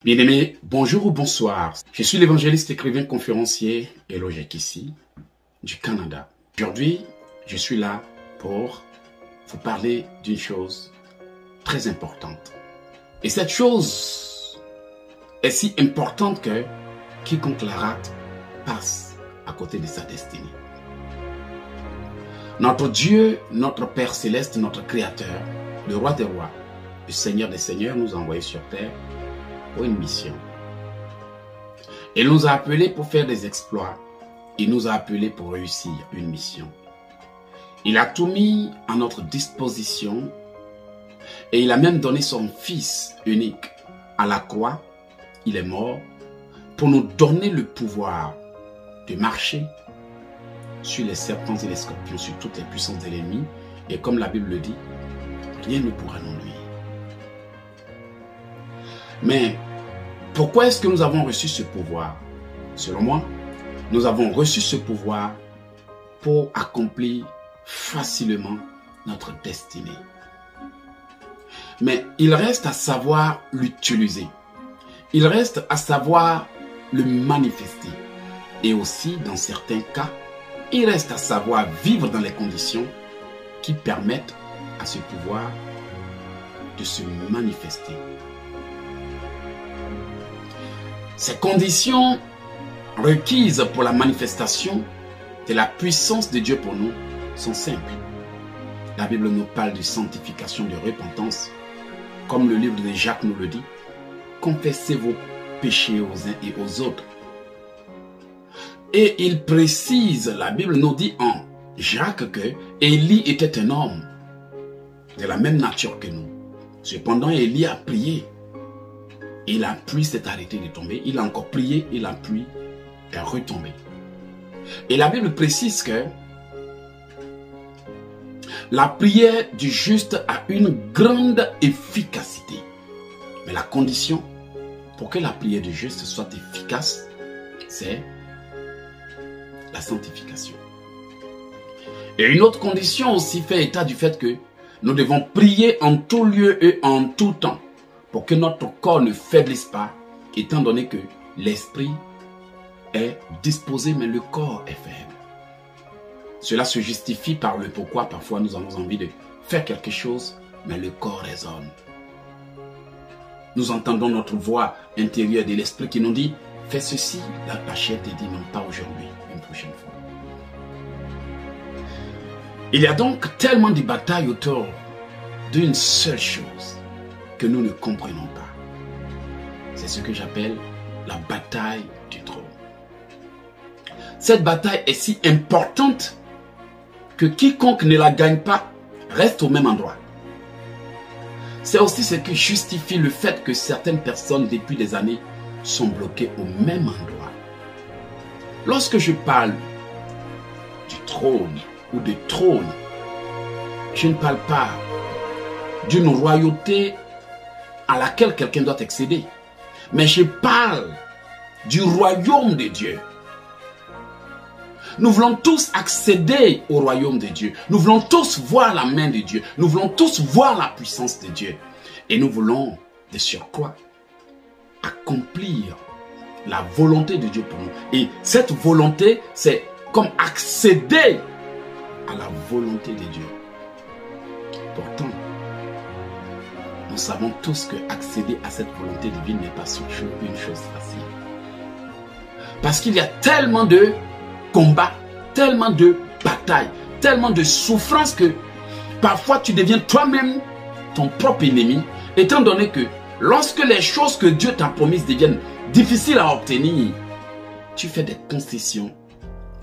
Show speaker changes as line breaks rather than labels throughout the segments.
Bien-aimés, bonjour ou bonsoir. Je suis l'évangéliste, écrivain, conférencier Elojek ici, du Canada. Aujourd'hui, je suis là pour vous parler d'une chose très importante. Et cette chose est si importante que quiconque la rate passe à côté de sa destinée. Notre Dieu, notre Père Céleste, notre Créateur, le Roi des Rois, le Seigneur des Seigneurs nous a envoyés sur terre pour une mission. Il nous a appelés pour faire des exploits. Il nous a appelés pour réussir une mission. Il a tout mis à notre disposition et il a même donné son Fils unique à la croix. Il est mort pour nous donner le pouvoir de marcher sur les serpents et les scorpions, sur toutes les puissances de l'ennemi. Et comme la Bible le dit, rien ne pourra nous nuire. Mais pourquoi est-ce que nous avons reçu ce pouvoir? Selon moi, nous avons reçu ce pouvoir pour accomplir facilement notre destinée. Mais il reste à savoir l'utiliser. Il reste à savoir le manifester. Et aussi, dans certains cas, il reste à savoir vivre dans les conditions qui permettent à ce pouvoir de se manifester. Ces conditions requises pour la manifestation de la puissance de Dieu pour nous sont simples. La Bible nous parle de sanctification, de repentance, comme le livre de Jacques nous le dit. Confessez vos péchés aux uns et aux autres. Et il précise, la Bible nous dit en Jacques que Élie était un homme de la même nature que nous. Cependant, Élie a prié. Et la pluie s'est arrêtée de tomber. Il a encore prié et la pluie est retombée. Et la Bible précise que la prière du juste a une grande efficacité. Mais la condition pour que la prière du juste soit efficace, c'est la sanctification. Et une autre condition aussi fait état du fait que nous devons prier en tout lieu et en tout temps pour que notre corps ne faiblisse pas, étant donné que l'esprit est disposé, mais le corps est faible. Cela se justifie par le pourquoi parfois nous avons envie de faire quelque chose, mais le corps résonne. Nous entendons notre voix intérieure de l'esprit qui nous dit « Fais ceci », la chair te dit « Non, pas aujourd'hui, une prochaine fois ». Il y a donc tellement de batailles autour d'une seule chose que nous ne comprenons pas. C'est ce que j'appelle la bataille du trône. Cette bataille est si importante que quiconque ne la gagne pas reste au même endroit. C'est aussi ce qui justifie le fait que certaines personnes depuis des années sont bloquées au même endroit. Lorsque je parle du trône ou de trône, je ne parle pas d'une royauté à laquelle quelqu'un doit accéder. Mais je parle du royaume de Dieu. Nous voulons tous accéder au royaume de Dieu. Nous voulons tous voir la main de Dieu. Nous voulons tous voir la puissance de Dieu. Et nous voulons, de surcroît, accomplir la volonté de Dieu pour nous. Et cette volonté, c'est comme accéder à la volonté de Dieu. Pourtant, nous savons tous que accéder à cette volonté divine n'est pas une chose facile. Parce qu'il y a tellement de combats, tellement de batailles, tellement de souffrances que parfois tu deviens toi-même ton propre ennemi, étant donné que lorsque les choses que Dieu t'a promises deviennent difficiles à obtenir, tu fais des concessions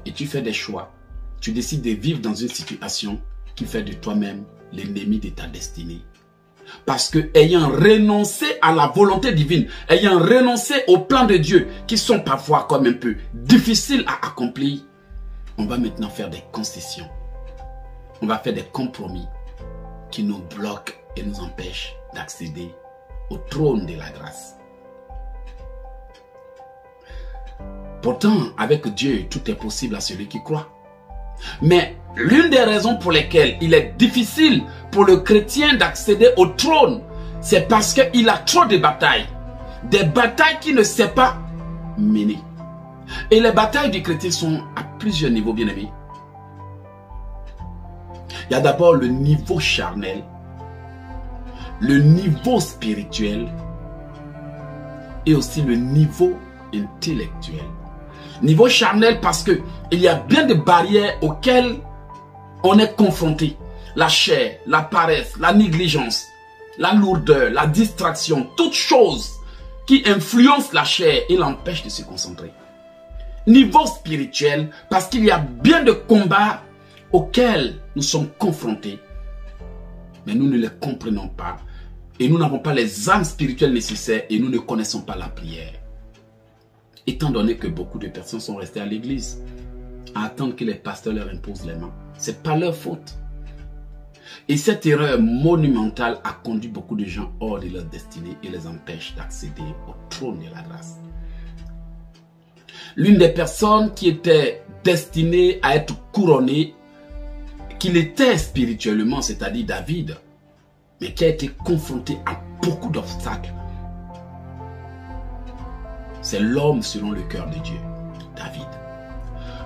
et tu fais des choix. Tu décides de vivre dans une situation qui fait de toi-même l'ennemi de ta destinée. Parce que ayant renoncé à la volonté divine, ayant renoncé au plan de Dieu, qui sont parfois comme un peu difficiles à accomplir, on va maintenant faire des concessions. On va faire des compromis qui nous bloquent et nous empêchent d'accéder au trône de la grâce. Pourtant, avec Dieu, tout est possible à celui qui croit. Mais l'une des raisons pour lesquelles il est difficile pour le chrétien d'accéder au trône, c'est parce qu'il a trop de batailles. des batailles qu'il ne sait pas mener. Et les batailles du chrétien sont à plusieurs niveaux, bien aimés. Il y a d'abord le niveau charnel, le niveau spirituel et aussi le niveau intellectuel. Niveau charnel parce que il y a bien de barrières auxquelles on est confronté. La chair, la paresse, la négligence, la lourdeur, la distraction, toutes choses qui influencent la chair et l'empêchent de se concentrer. Niveau spirituel parce qu'il y a bien de combats auxquels nous sommes confrontés, mais nous ne les comprenons pas et nous n'avons pas les âmes spirituelles nécessaires et nous ne connaissons pas la prière. Étant donné que beaucoup de personnes sont restées à l'église à attendre que les pasteurs leur imposent les mains, ce n'est pas leur faute. Et cette erreur monumentale a conduit beaucoup de gens hors de leur destinée et les empêche d'accéder au trône de la grâce. L'une des personnes qui était destinée à être couronnée, qu'il était spirituellement, c'est-à-dire David, mais qui a été confronté à beaucoup d'obstacles, c'est l'homme selon le cœur de Dieu, David.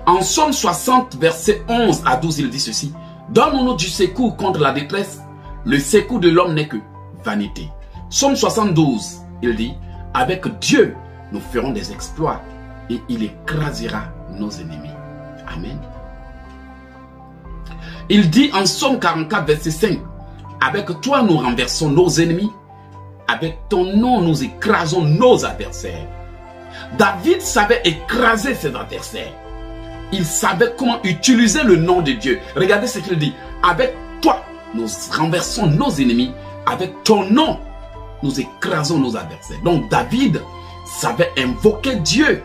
En Psaume 60, versets 11 à 12, il dit ceci: donne-nous du secours contre la détresse, le secours de l'homme n'est que vanité. Psaume 72, il dit: avec Dieu, nous ferons des exploits et il écrasera nos ennemis. Amen. Il dit en Psaume 44, verset 5, avec toi nous renversons nos ennemis, avec ton nom nous écrasons nos adversaires. David savait écraser ses adversaires. Il savait comment utiliser le nom de Dieu. Regardez ce qu'il dit: avec toi nous renversons nos ennemis, avec ton nom nous écrasons nos adversaires. Donc David savait invoquer Dieu.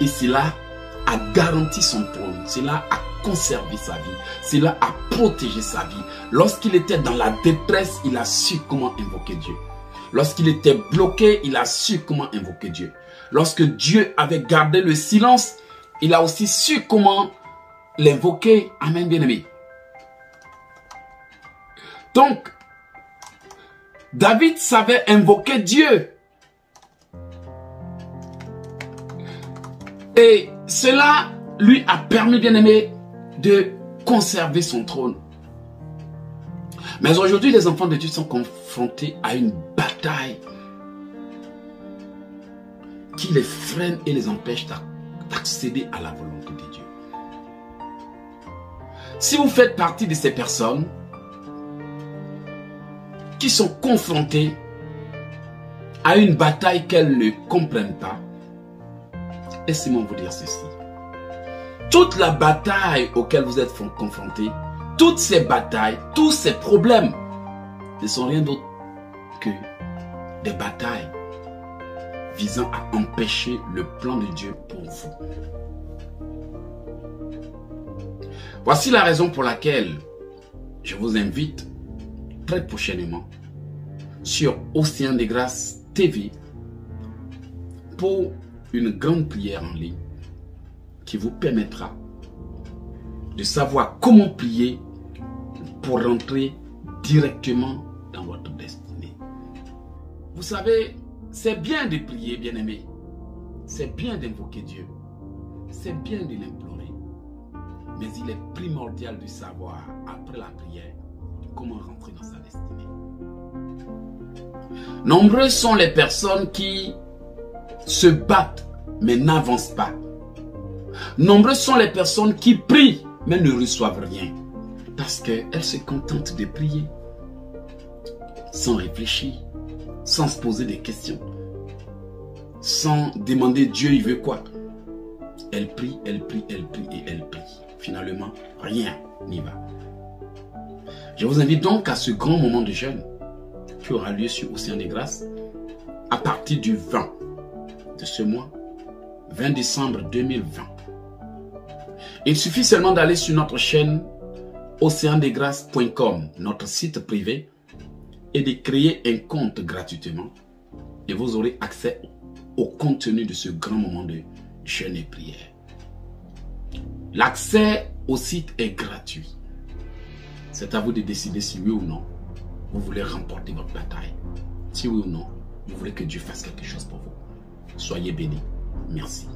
Et cela a garanti son trône, cela a conservé sa vie, cela a protégé sa vie. Lorsqu'il était dans la détresse, il a su comment invoquer Dieu. Lorsqu'il était bloqué, il a su comment invoquer Dieu. Lorsque Dieu avait gardé le silence, il a aussi su comment l'invoquer. Amen, bien-aimé. Donc, David savait invoquer Dieu. Et cela lui a permis, bien-aimé, de conserver son trône. Mais aujourd'hui, les enfants de Dieu sont confrontés à une bataille qui les freine et les empêche d'accéder à la volonté de Dieu. Si vous faites partie de ces personnes qui sont confrontées à une bataille qu'elles ne comprennent pas, laissez-moi vous dire ceci. Toute la bataille auquel vous êtes confrontés, toutes ces batailles, tous ces problèmes ne sont rien d'autre que des batailles visant à empêcher le plan de Dieu pour vous. Voici la raison pour laquelle je vous invite très prochainement sur Océan de Grâce TV pour une grande prière en ligne qui vous permettra de savoir comment prier pour rentrer directement dans votre destinée. Vous savez, c'est bien de prier, bien-aimé. C'est bien d'invoquer Dieu. C'est bien de l'implorer. Mais il est primordial de savoir, après la prière, comment rentrer dans sa destinée. Nombreuses sont les personnes qui se battent, mais n'avancent pas. Nombreuses sont les personnes qui prient, mais ne reçoivent rien. Parce qu'elles se contentent de prier, sans réfléchir, sans se poser des questions, sans demander Dieu, il veut quoi. Elle prie, elle prie, elle prie et elle prie. Finalement, rien n'y va. Je vous invite donc à ce grand moment de jeûne qui aura lieu sur Océan de Grâce à partir du 20 de ce mois, 20 décembre 2020. Il suffit seulement d'aller sur notre chaîne oceandegrâce.com, notre site privé, et de créer un compte gratuitement. Et vous aurez accès au contenu de ce grand moment de jeûne et prière. L'accès au site est gratuit. C'est à vous de décider si oui ou non vous voulez remporter votre bataille. Si oui ou non, Vous voulez que Dieu fasse quelque chose pour vous. Soyez bénis. Merci.